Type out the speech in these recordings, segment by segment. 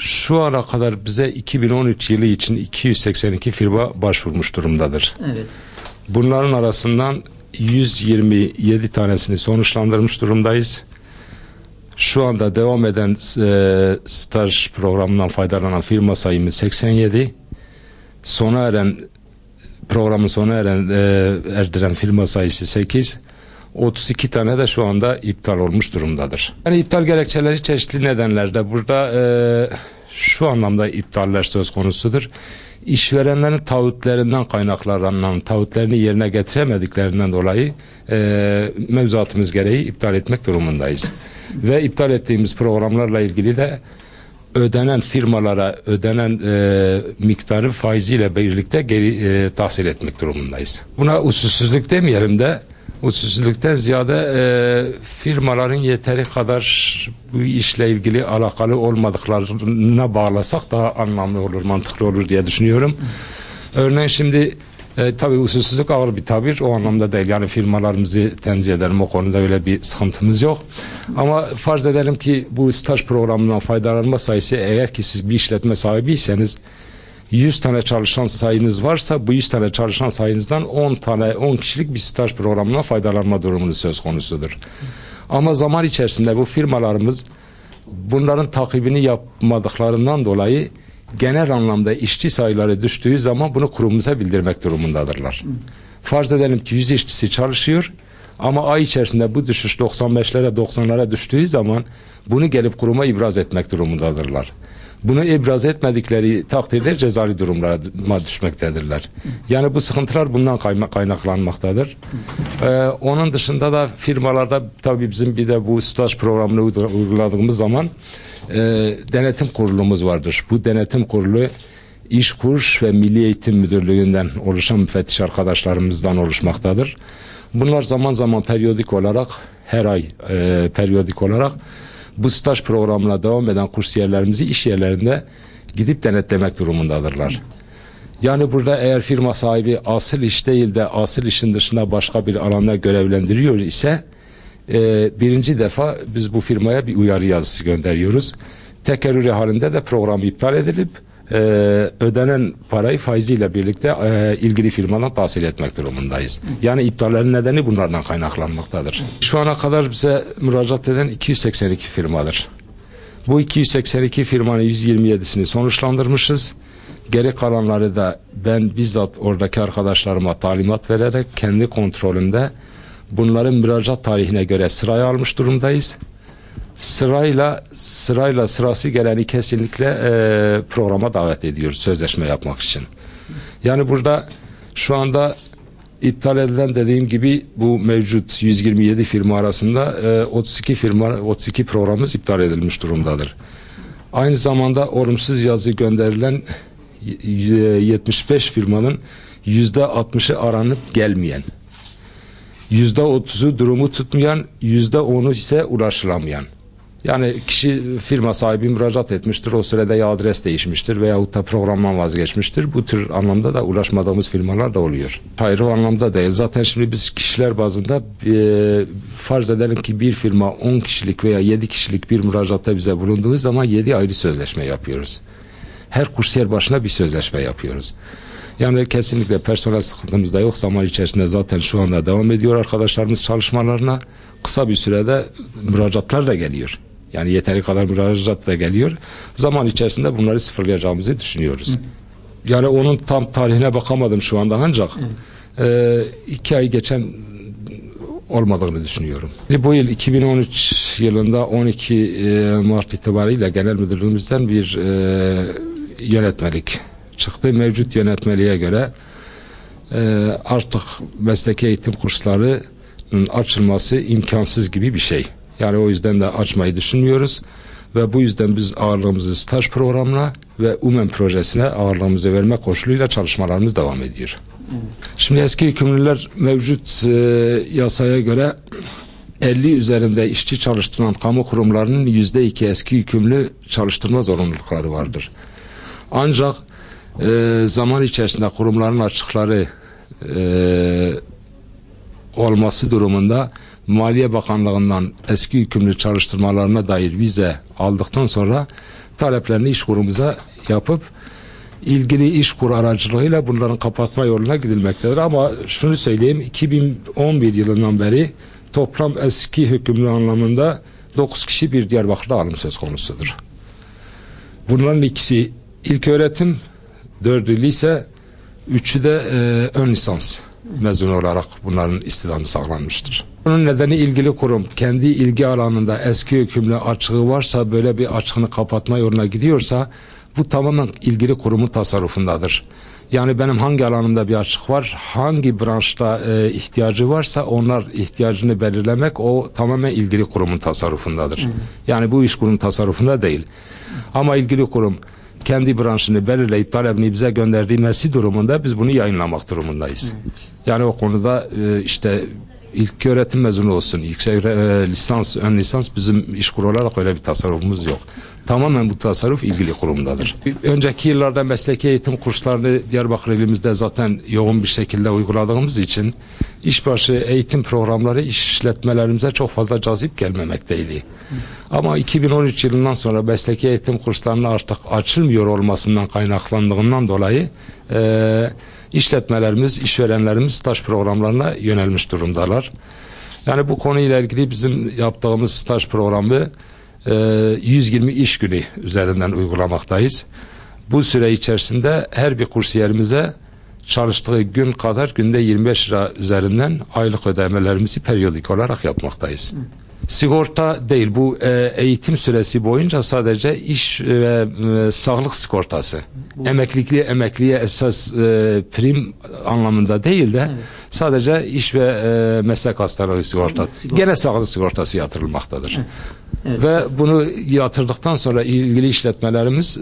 Şu ana kadar bize 2013 yılı için 282 firma başvurmuş durumdadır. Evet. Bunların arasından 127 tanesini sonuçlandırmış durumdayız. Şu anda devam eden staj programından faydalanan firma sayımız 87. Programın sona erdiren firma sayısı 8. 32 tane de şu anda iptal olmuş durumdadır. Yani iptal gerekçeleri çeşitli nedenlerde. Burada şu anlamda iptaller söz konusudur. İşverenlerin taahhütlerinden kaynaklanan, taahhütlerini yerine getiremediklerinden dolayı mevzuatımız gereği iptal etmek durumundayız. Ve iptal ettiğimiz programlarla ilgili de ödenen firmalara ödenen miktarı faiziyle birlikte geri tahsil etmek durumundayız. Buna usulsüzlük demeyelim de, usulsüzlükten ziyade firmaların yeteri kadar bu işle ilgili alakalı olmadıklarına bağlasak daha anlamlı olur, mantıklı olur diye düşünüyorum. Örneğin şimdi tabii usulsüzlük ağır bir tabir, o anlamda değil. Yani firmalarımızı tenzih ederim, o konuda öyle bir sıkıntımız yok. Ama farz edelim ki bu staj programından faydalanma sayısı, eğer ki siz bir işletme sahibiyseniz 100 tane çalışan sayınız varsa bu 100 tane çalışan sayınızdan 10 kişilik bir staj programına faydalanma durumunuz söz konusudur. Ama zaman içerisinde bu firmalarımız bunların takibini yapmadıklarından dolayı genel anlamda işçi sayıları düştüğü zaman bunu kurumumuza bildirmek durumundadırlar. Farz edelim ki 100 işçisi çalışıyor ama ay içerisinde bu düşüş 95'lere 90'lara düştüğü zaman bunu gelip kuruma ibraz etmek durumundadırlar. Bunu ibraz etmedikleri takdirde cezai durumlara düşmektedirler. Yani bu sıkıntılar bundan kaynaklanmaktadır. Onun dışında da firmalarda tabii bizim bir de bu staj programını uyguladığımız zaman denetim kurulumuz vardır. Bu denetim kurulu İşkur ve Milli Eğitim Müdürlüğü'nden oluşan müfettiş arkadaşlarımızdan oluşmaktadır. Bunlar zaman zaman periyodik olarak, her ay periyodik olarak bu staj programına devam eden kursiyerlerimizi iş yerlerinde gidip denetlemek durumundadırlar. Yani burada eğer firma sahibi asıl iş değil de asıl işin dışında başka bir alanda görevlendiriyor ise birinci defa biz bu firmaya bir uyarı yazısı gönderiyoruz. Tekerrürü halinde de program iptal edilip ödenen parayı faiziyle birlikte ilgili firmadan tahsil etmek durumundayız. Yani iptallerin nedeni bunlardan kaynaklanmaktadır. Şu ana kadar bize müracaat eden 282 firmadır. Bu 282 firmanın 127'sini sonuçlandırmışız. Geri kalanları da ben bizzat oradaki arkadaşlarıma talimat vererek kendi kontrolümde bunların müracaat tarihine göre sıraya almış durumdayız. Sırası geleni kesinlikle programa davet ediyoruz sözleşme yapmak için. Yani burada şu anda iptal edilen, dediğim gibi bu mevcut 127 firma arasında 32 programımız iptal edilmiş durumdadır. Aynı zamanda olumsuz yazı gönderilen 75 firmanın %60'ı aranıp gelmeyen, %30'u durumu tutmayan, %10'u ise ulaşılamayan. Yani kişi, firma sahibi müracaat etmiştir, o sürede ya adres değişmiştir veyahut da programdan vazgeçmiştir. Bu tür anlamda da ulaşmadığımız firmalar da oluyor. Hayır, o anlamda değil. Zaten şimdi biz kişiler bazında farz edelim ki bir firma 10 kişilik veya 7 kişilik bir müracaatta bize bulunduğu zaman 7 ayrı sözleşme yapıyoruz. Her kursiyer başına bir sözleşme yapıyoruz. Yani kesinlikle personel sıkıntımız da yok. Zaman içerisinde zaten şu anda devam ediyor arkadaşlarımız çalışmalarına. Kısa bir sürede müracaatlar da geliyor. Yani yeteri kadar müracaat da geliyor. Zaman içerisinde bunları sıfırlayacağımızı düşünüyoruz. Yani onun tam tarihine bakamadım şu anda, ancak 2 ay geçen olmadığını düşünüyorum. Bu yıl 2013 yılında 12 Mart itibariyle genel müdürlüğümüzden bir yönetmelik çıktı. Mevcut yönetmeliğe göre artık mesleki eğitim kurslarının açılması imkansız gibi bir şey. Yani o yüzden de açmayı düşünmüyoruz ve bu yüzden biz ağırlığımızı staj programına ve UMEM projesine ağırlığımızı verme koşuluyla çalışmalarımız devam ediyor. Şimdi eski yükümlüler mevcut yasaya göre 50 üzerinde işçi çalıştıran kamu kurumlarının %2 eski yükümlü çalıştırma zorunlulukları vardır. Ancak zaman içerisinde kurumların açıkları olması durumunda Maliye Bakanlığı'ndan eski hükümlü çalıştırmalarına dair vize aldıktan sonra taleplerini iş kurumuza yapıp ilgili iş kur aracılığıyla bunların kapatma yoluna gidilmektedir. Ama şunu söyleyeyim, 2011 yılından beri toplam eski hükümlü anlamında 9 kişi bir Diyarbakır'da alım söz konusudur. Bunların ikisi ilköğretim, 4'ü lise, 3'ü de ön lisans mezunu olarak bunların istihdamı sağlanmıştır. Bunun nedeni ilgili kurum kendi ilgi alanında eski hükümlü açığı varsa, böyle bir açığını kapatma yoluna gidiyorsa bu tamamen ilgili kurumun tasarrufundadır. Yani benim hangi alanımda bir açık var, hangi branşta ihtiyacı varsa onlar ihtiyacını belirlemek o tamamen ilgili kurumun tasarrufundadır. Yani bu iş kurum tasarrufunda değil. Ama ilgili kurum kendi branşını belirleyip talebini bize gönderdiği durumunda biz bunu yayınlamak durumundayız. Yani o konuda işte ilköğretim mezunu olsun, yüksek lisans, ön lisans, bizim işkur olarak öyle bir tasarrufumuz yok. Tamamen bu tasarruf ilgili kurumdadır. Önceki yıllarda mesleki eğitim kurslarını Diyarbakır ilimizde zaten yoğun bir şekilde uyguladığımız için işbaşı eğitim programları işletmelerimize çok fazla cazip gelmemekteydi. Ama 2013 yılından sonra mesleki eğitim kurslarının artık açılmıyor olmasından kaynaklandığından dolayı işletmelerimiz, işverenlerimiz staj programlarına yönelmiş durumdalar. Yani bu konuyla ilgili bizim yaptığımız staj programı 120 iş günü üzerinden uygulamaktayız. Bu süre içerisinde her bir kursiyerimize çalıştığı gün kadar günde 25 lira üzerinden aylık ödemelerimizi periyodik olarak yapmaktayız. Sigorta değil, bu eğitim süresi boyunca sadece iş ve sağlık sigortası. Emekliye esas prim anlamında değil de sadece iş ve meslek hastalığı sigortası. Gene sağlık sigortası yatırılmaktadır. Ve bunu yatırdıktan sonra ilgili işletmelerimiz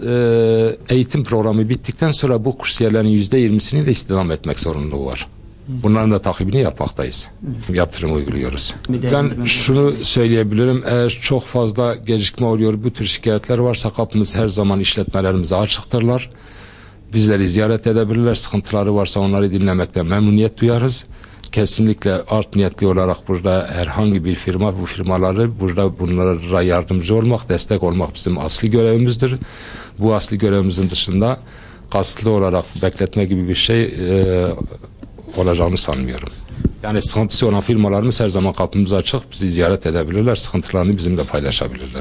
eğitim programı bittikten sonra bu kursiyerlerin %20'sini de istihdam etmek zorunluluğu var. Bunların da takibini yapmaktayız. Yaptırım uyguluyoruz. Ben şunu söyleyebilirim. Eğer çok fazla gecikme oluyor, bu tür şikayetler varsa kapımız her zaman işletmelerimize açıktırlar. Bizleri ziyaret edebilirler. Sıkıntıları varsa onları dinlemekten memnuniyet duyarız. Kesinlikle art niyetli olarak burada herhangi bir firma, bu firmaları burada bunlara yardımcı olmak, destek olmak bizim asli görevimizdir. Bu asli görevimizin dışında kasıtlı olarak bekletme gibi bir şey olacağını sanmıyorum. Yani sıkıntısı olan firmalarımız her zaman kapımız açık, bizi ziyaret edebilirler, sıkıntılarını bizimle paylaşabilirler.